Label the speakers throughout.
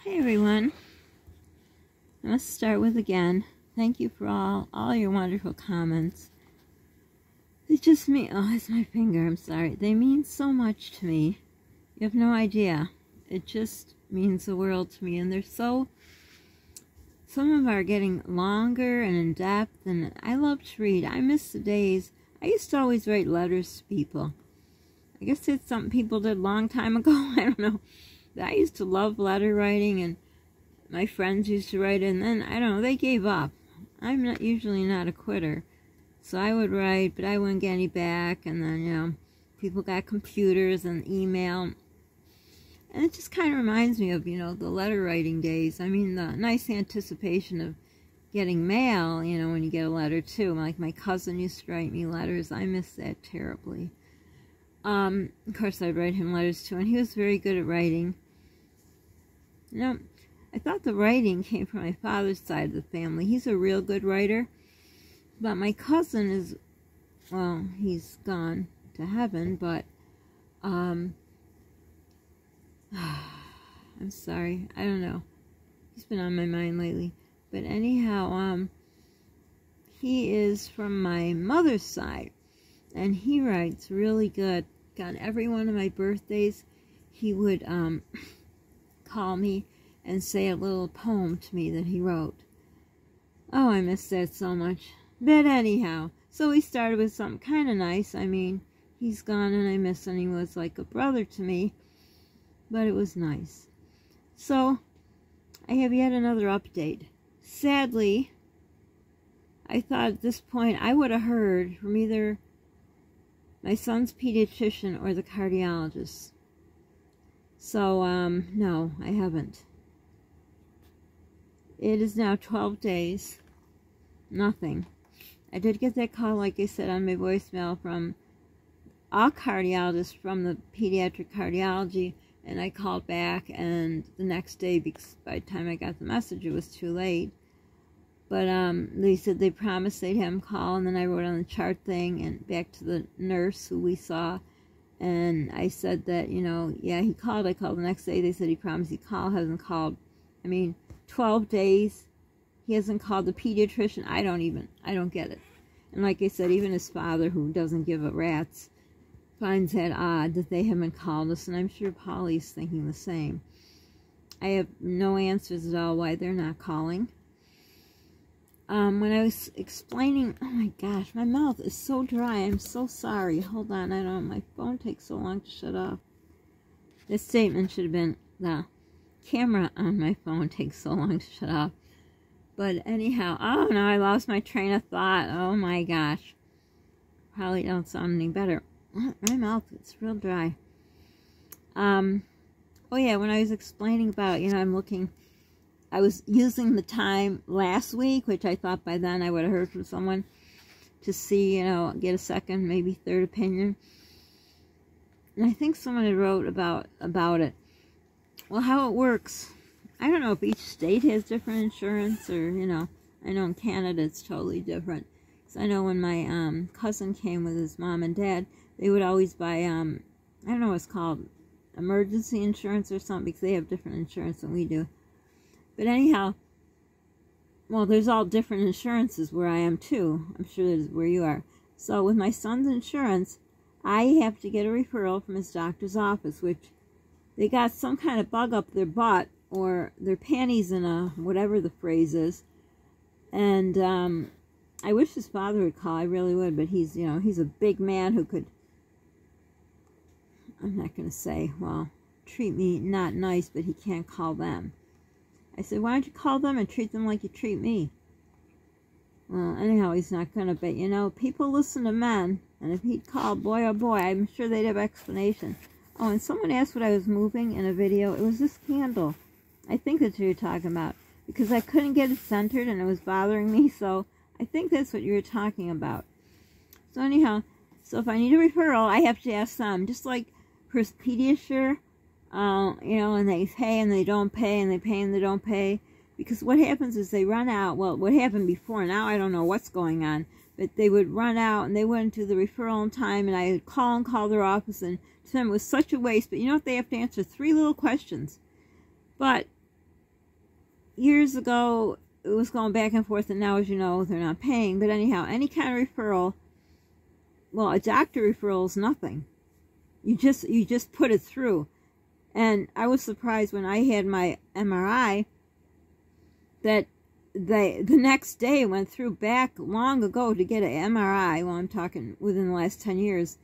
Speaker 1: Hey everyone, I must start with again, thank you for all your wonderful comments. It just mean, oh, it's my finger, I'm sorry. They mean so much to me. You have no idea. It just means the world to me, and they're so, some of them are getting longer and in depth, and I love to read. I miss the days. I used to always write letters to people. I guess it's something people did a long time ago, I don't know. I used to love letter writing, and my friends used to write, and then, I don't know, they gave up. I'm usually not a quitter. So I would write, but I wouldn't get any back, and then, you know, people got computers and email. And it just kind of reminds me of, you know, the letter writing days. I mean, the nice anticipation of getting mail, you know, when you get a letter, too. Like, my cousin used to write me letters. I miss that terribly. Of course, I'd write him letters, too, and he was very good at writing. You know, I thought the writing came from my father's side of the family. He's a real good writer. But my cousin is, well, he's gone to heaven, but, I'm sorry, I don't know. He's been on my mind lately. But anyhow, he is from my mother's side, and he writes really good. On every one of my birthdays, he would, call me and say a little poem to me that he wrote. Oh, I miss that so much. But anyhow, so we started with something kind of nice. I mean, he's gone and I miss him. He was like a brother to me, but it was nice. So, I have yet another update. Sadly, I thought at this point I would have heard from either my son's pediatrician or the cardiologist. So, no, I haven't. It is now 12 days. Nothing. I did get that call, like I said, on my voicemail from a cardiologist from the pediatric cardiology, and I called back, and the next day, because by the time I got the message, it was too late. But they said they promised they'd have him call, and then I wrote on the chart thing, and back to the nurse who we saw, and I said that, you know, yeah, he called. I called the next day. They said he promised he'd call, hasn't called. I mean, 12 days. He hasn't called the pediatrician. I don't get it. And like I said, even his father, who doesn't give a rat's, finds that odd that they haven't called us, and I'm sure Polly's thinking the same. I have no answers at all why they're not calling. When I was explaining, oh my gosh, my mouth is so dry. I'm so sorry. Hold on, I don't know. My phone takes so long to shut off. This statement should have been, the camera on my phone takes so long to shut off. But anyhow, oh no, I lost my train of thought. Oh my gosh. Probably don't sound any better. My mouth, it's real dry. Oh yeah, when I was explaining about, you know, I was using the time last week, which I thought by then I would have heard from someone to see, you know, get a second, maybe third opinion. And I think someone had wrote about it. Well, how it works, I don't know if each state has different insurance, or, you know, I know in Canada it's totally different. Because I know when my cousin came with his mom and dad, they would always buy, I don't know what it's called, emergency insurance or something, because they have different insurance than we do. But anyhow, well, there's all different insurances where I am too. I'm sure that's where you are. So with my son's insurance, I have to get a referral from his doctor's office, which they got some kind of bug up their butt, or their panties in a, whatever the phrase is. And I wish his father would call, I really would, but he's, you know, he's a big man who could, I'm not going to say, well, treat me not nice, but he can't call them. I said, why don't you call them and treat them like you treat me? Well, anyhow, he's not going to, but, you know, people listen to men, and if he'd call, boy, oh boy, I'm sure they'd have explanation. Oh, and someone asked what I was moving in a video. It was this candle. I think that's what you're talking about, because I couldn't get it centered, and it was bothering me, so I think that's what you were talking about. So anyhow, so if I need a referral, I have to ask them, just like for his pediatrician, you know, and they pay and they don't pay, and they pay and they don't pay, because what happens is they run out. Well, what happened before, now I don't know what's going on, but they would run out and they wouldn't do the referral in time, and I would call their office, and to them it was such a waste. But you know what, they have to answer 3 little questions. But years ago, it was going back and forth, and now, as you know, they're not paying. But anyhow, any kind of referral, well, a doctor referral is nothing. You just put it through. And I was surprised when I had my MRI that the next day went through back long ago to get an MRI. Well, I'm talking within the last 10 years.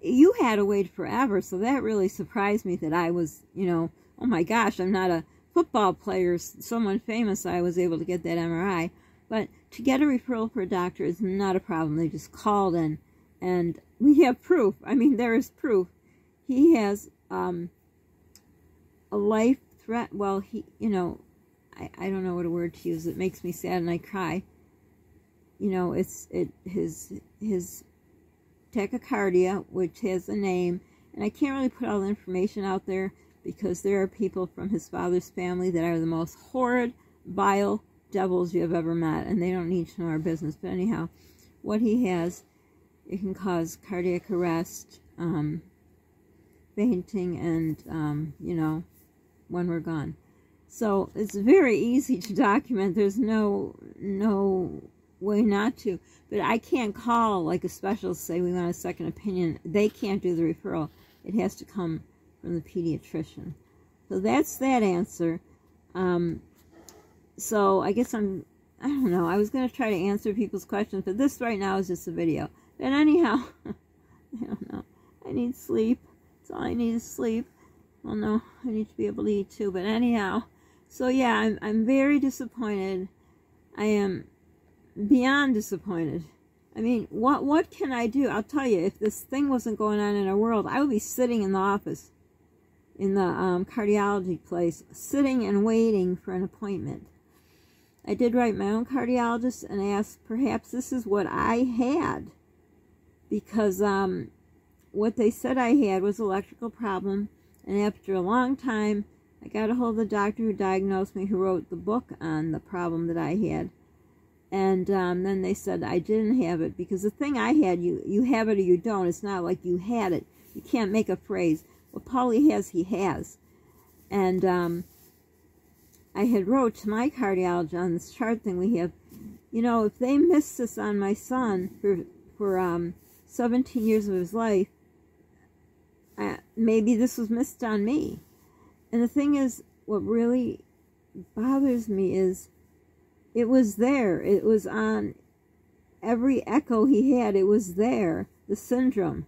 Speaker 1: You had to wait forever, so that really surprised me that I was, you know, oh my gosh, I'm not a football player, someone famous, I was able to get that MRI. But to get a referral for a doctor is not a problem. They just called in, and we have proof. I mean, there is proof. He has a life threat. Well, he, you know, I don't know what a word to use. It makes me sad and I cry. You know, his tachycardia, which has a name, and I can't really put all the information out there because there are people from his father's family that are the most horrid, vile devils you have ever met, and they don't need to know our business. But anyhow, what he has, it can cause cardiac arrest, fainting, and, you know, when we're gone. So it's very easy to document. There's no way not to. But I can't call like a specialist, say we want a second opinion. They can't do the referral. It has to come from the pediatrician. So that's that answer. So I guess I don't know. I was going to try to answer people's questions, but this right now is just a video. But anyhow, I don't know. I need sleep. That's all I need is sleep. Well, no, I need to be able to eat too. But anyhow, so yeah, I'm very disappointed. I am beyond disappointed. I mean, what can I do? I'll tell you, if this thing wasn't going on in our world, I would be sitting in the office, in the cardiology place, sitting and waiting for an appointment. I did write my own cardiologist and asked, perhaps this is what I had, because what they said I had was electrical problem, and after a long time, I got a hold of the doctor who diagnosed me, who wrote the book on the problem that I had. And then they said I didn't have it, because the thing I had, you have it or you don't. It's not like you had it. You can't make a phrase. What Paulie has, he has. And I had wrote to my cardiologist on this chart thing we have, you know, if they missed this on my son for 17 years of his life, maybe this was missed on me. And the thing is, what really bothers me is, it was there. It was on every echo he had. It was there. The syndrome.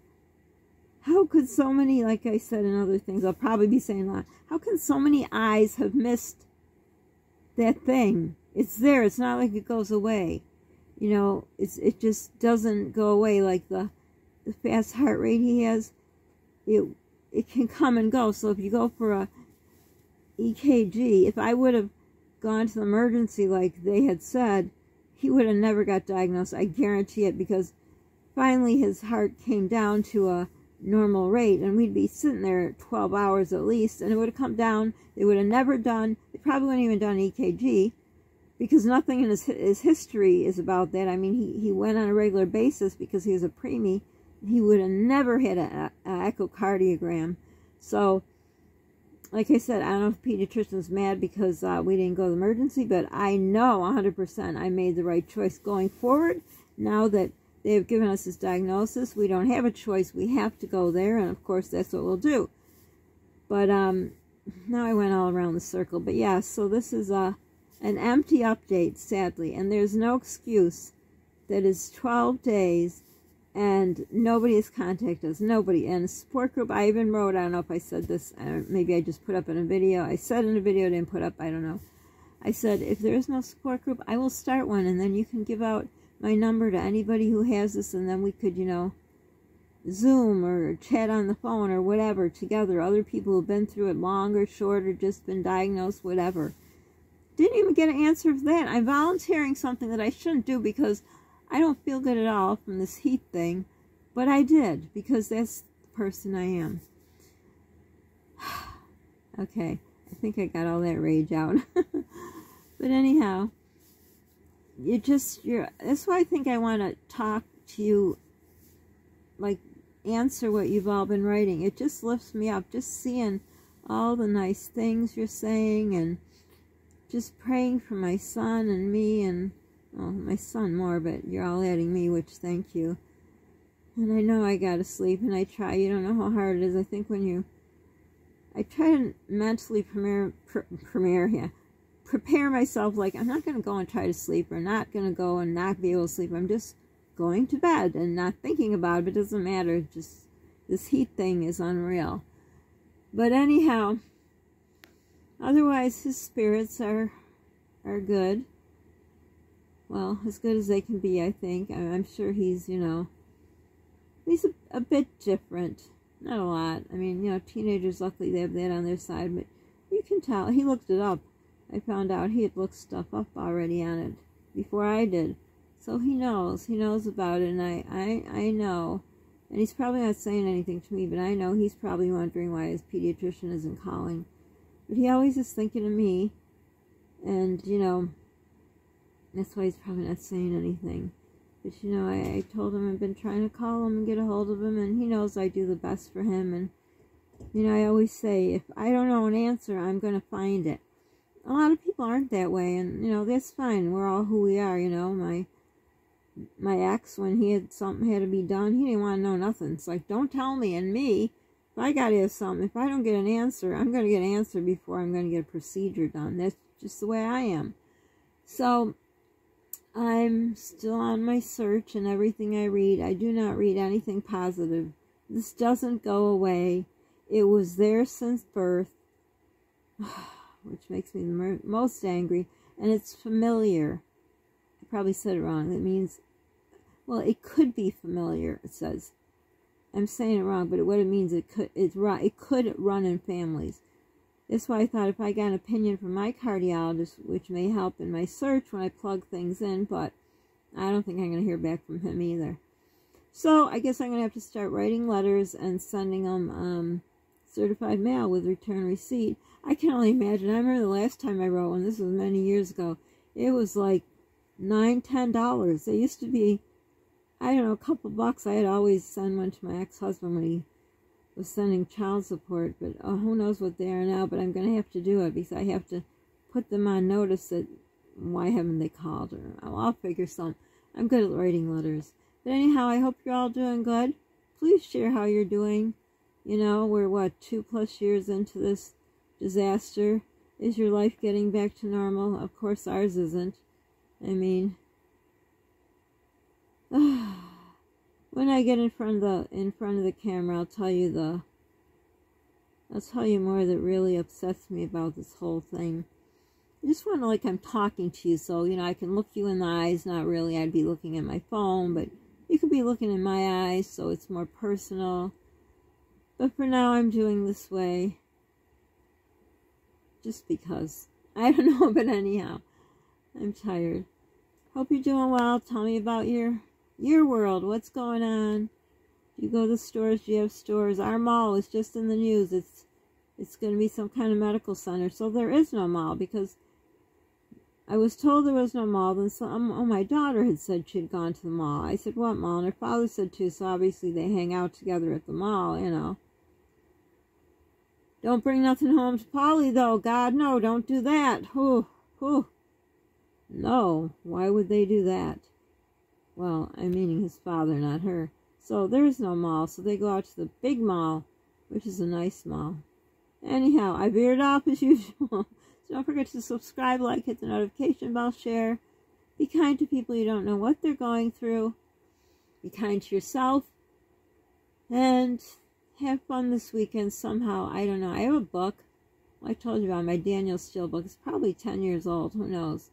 Speaker 1: How could so many, like I said in other things, I'll probably be saying a lot, how can so many eyes have missed that thing? It's there. It's not like it goes away. You know, it just doesn't go away. Like the fast heart rate he has, it can come and go. So if you go for a EKG, if I would have gone to the emergency like they had said, he would have never got diagnosed. I guarantee it, because finally his heart came down to a normal rate, and we'd be sitting there 12 hours at least, and it would have come down. They would have never done, they probably wouldn't even done EKG, because nothing in his history is about that. I mean, he went on a regular basis because he was a preemie. He would have never had an echocardiogram. So, like I said, I don't know if the pediatrician's mad because we didn't go to the emergency, but I know 100% I made the right choice going forward. Now that they have given us this diagnosis, we don't have a choice. We have to go there, and of course that's what we'll do. But now I went all around the circle. But yeah, so this is an empty update, sadly, and there's no excuse that is 12 days and nobody has contacted us. Nobody. And a support group, I even wrote, I don't know if I said this, maybe I just put up in a video. I said in a video, didn't put up, I don't know. I said, if there is no support group, I will start one, and then you can give out my number to anybody who has this, and then we could, you know, Zoom or chat on the phone or whatever together. Other people who've been through it longer, shorter, just been diagnosed, whatever. Didn't even get an answer for that. I'm volunteering something that I shouldn't do because I don't feel good at all from this heat thing, but I did, because that's the person I am. Okay, I think I got all that rage out. But anyhow, that's why I think I want to talk to you, like, answer what you've all been writing. It just lifts me up, just seeing all the nice things you're saying, and just praying for my son and me, and, well, my son more, but you're all adding me, which thank you. And I know I gotta sleep, and I try. You don't know how hard it is. I think when I try to mentally prepare myself, like, I'm not going to go and try to sleep, or not going to go and not be able to sleep. I'm just going to bed and not thinking about it. It doesn't matter. Just this heat thing is unreal. But anyhow, otherwise his spirits are good. Well, as good as they can be, I think. I'm sure he's, he's a bit different. Not a lot. I mean, teenagers, luckily they have that on their side, but you can tell. He looked it up. I found out he had looked stuff up already on it before I did. So he knows. He knows about it, and I know. And he's probably not saying anything to me, but I know he's probably wondering why his pediatrician isn't calling. But he always is thinking of me, and, that's why he's probably not saying anything. But, I told him I've been trying to call him and get a hold of him, and he knows I do the best for him. And, I always say, if I don't know an answer, I'm going to find it. A lot of people aren't that way, and, that's fine. We're all who we are, My ex, when he had something had to be done, he didn't want to know nothing. It's like, don't tell me. And me, if I got to have something, if I don't get an answer, I'm going to get an answer before I'm going to get a procedure done. That's just the way I am. So, I'm still on my search, and everything I read, I do not read anything positive. This doesn't go away. It was there since birth, which makes me the most angry, and it's familiar. I probably said it wrong. That means, well, it could be familiar, it says. I'm saying it wrong, but what it means, it could run in families. That's why I thought if I got an opinion from my cardiologist, which may help in my search when I plug things in, but I don't think I'm going to hear back from him either. So I guess I'm going to have to start writing letters and sending them certified mail with return receipt. I can only imagine. I remember the last time I wrote one, this was many years ago, it was like $9, $10. They used to be, I don't know, a couple bucks. I had always send one to my ex-husband when he was sending child support, but who knows what they are now. But I'm going to have to do it because I have to put them on notice that why haven't they called, or I'll figure something. I'm good at writing letters. But anyhow, I hope you're all doing good. Please share how you're doing. We're 2+ years into this disaster. Is your life getting back to normal? Of course ours isn't. I mean, when I get in front of the camera, I'll tell you more that really upsets me about this whole thing. I just want to, like, I'm talking to you, so, I can look you in the eyes. Not really, I'd be looking at my phone, but you could be looking in my eyes, so it's more personal. But for now, I'm doing this way. Just because. I don't know, but anyhow, I'm tired. Hope you're doing well. Tell me about your world. What's going on? Do you go to the stores? Do you have stores? Our mall is just in the news. It's going to be some kind of medical center. So there is no mall, because I was told there was no mall. Then my daughter had said she'd gone to the mall. I said, what mall? And her father said too. So obviously they hang out together at the mall, Don't bring nothing home to Polly, though. God, no, don't do that. No, why would they do that? Well, I'm meaning his father, not her. So there is no mall, so they go out to the big mall, which is a nice mall. Anyhow, I veered off as usual. So don't forget to subscribe, like, hit the notification bell, share. Be kind to people. You don't know what they're going through. Be kind to yourself. And have fun this weekend somehow. I don't know. I have a book. I told you about my Danielle Steele book. It's probably 10 years old. Who knows?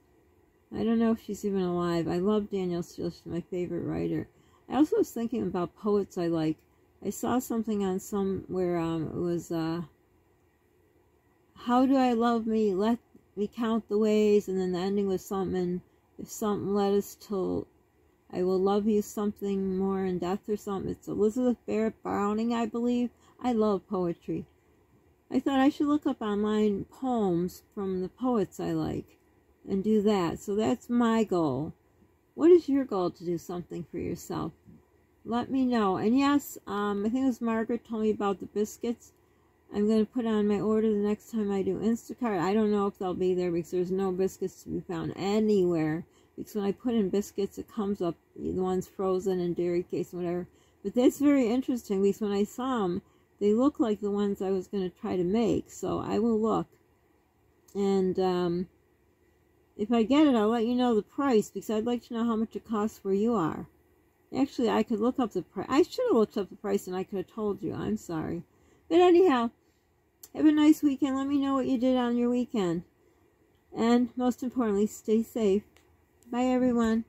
Speaker 1: I don't know if she's even alive. I love Danielle Steele. She's my favorite writer. I also was thinking about poets I like. I saw something on somewhere. It was, how do I love me? Let me count the ways. And then the ending was something, if something led us till I will love you something more in death or something. It's Elizabeth Barrett Browning, I believe. I love poetry. I thought I should look up online poems from the poets I like and do that. So that's my goal. What is your goal to do something for yourself? Let me know. And yes, I think it was Margaret told me about the biscuits. I'm going to put on my order the next time I do Instacart. I don't know if they'll be there because there's no biscuits to be found anywhere. Because when I put in biscuits, it comes up, the ones frozen and dairy case and whatever. But that's very interesting because when I saw them, they look like the ones I was going to try to make. So I will look. And if I get it, I'll let you know the price because I'd like to know how much it costs where you are. Actually, I could look up the price. I should have looked up the price and I could have told you. I'm sorry. But anyhow, have a nice weekend. Let me know what you did on your weekend. And most importantly, stay safe. Bye, everyone.